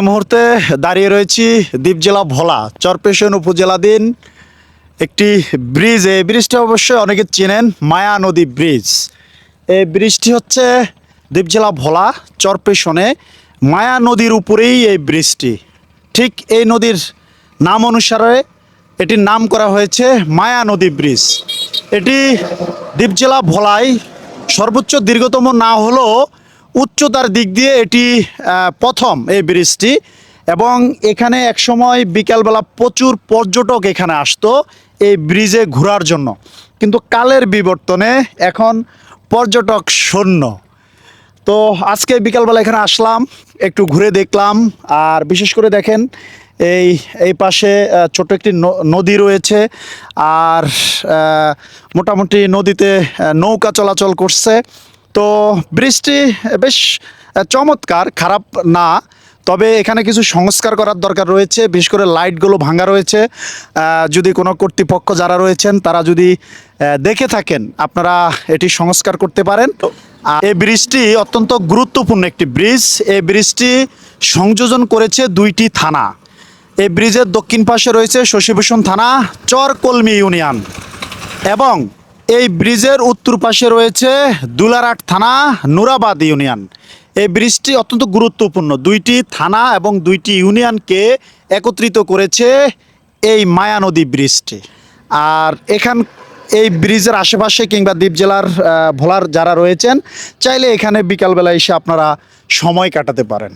এই মুহূর্তে দাঁড়িয়ে রয়েছি দ্বীপ জেলা ভোলা চরপেশন উপজেলাধীন একটি ব্রিজ। এই ব্রিজটা অবশ্যই অনেকে চেনেন, মায়া নদী ব্রিজ। এই ব্রিজটি হচ্ছে দ্বীপ জেলা ভোলা চরপেশনে মায়া নদীর উপরেই এই ব্রিজটি। ঠিক এই নদীর নাম অনুসারে এটির নাম করা হয়েছে মায়া নদী ব্রিজ। এটি দ্বীপ জেলা ভোলায় সর্বোচ্চ দীর্ঘতম না হলেও উচ্চতার দিক দিয়ে এটি প্রথম এই ব্রিজটি। এবং এখানে একসময় বিকালবেলা প্রচুর পর্যটক এখানে আসতো এই ব্রিজে ঘোরার জন্য, কিন্তু কালের বিবর্তনে এখন পর্যটক শূন্য। তো আজকে বিকালবেলা এখানে আসলাম, একটু ঘুরে দেখলাম। আর বিশেষ করে দেখেন এই পাশে ছোট একটি নদী রয়েছে, আর মোটামুটি নদীতে নৌকা চলাচল করছে। তো ব্রিজটি বেশ চমৎকার, খারাপ না, তবে এখানে কিছু সংস্কার করার দরকার রয়েছে। বিশেষ করে লাইটগুলো ভাঙা রয়েছে। যদি কোনো কর্তৃপক্ষ যারা রয়েছেন তারা যদি দেখে থাকেন, আপনারা এটি সংস্কার করতে পারেন। এই ব্রিজটি অত্যন্ত গুরুত্বপূর্ণ একটি ব্রিজ। এই ব্রিজটি সংযোজন করেছে দুইটি থানা। এই ব্রিজের দক্ষিণ পাশে রয়েছে শশীভূষণ থানা, চরকলমি ইউনিয়ন, এবং এই ব্রিজের উত্তর পাশে রয়েছে দুলারহাট থানা, নুরাবাদ ইউনিয়ন। এই ব্রিজটি অত্যন্ত গুরুত্বপূর্ণ, দুইটি থানা এবং দুইটি ইউনিয়নকে একত্রিত করেছে এই মায়া নদী ব্রিজটি। আর এই ব্রিজের আশেপাশে কিংবা দ্বীপ জেলার ভোলার যারা রয়েছেন, চাইলে এখানে বিকালবেলা এসে আপনারা সময় কাটাতে পারেন।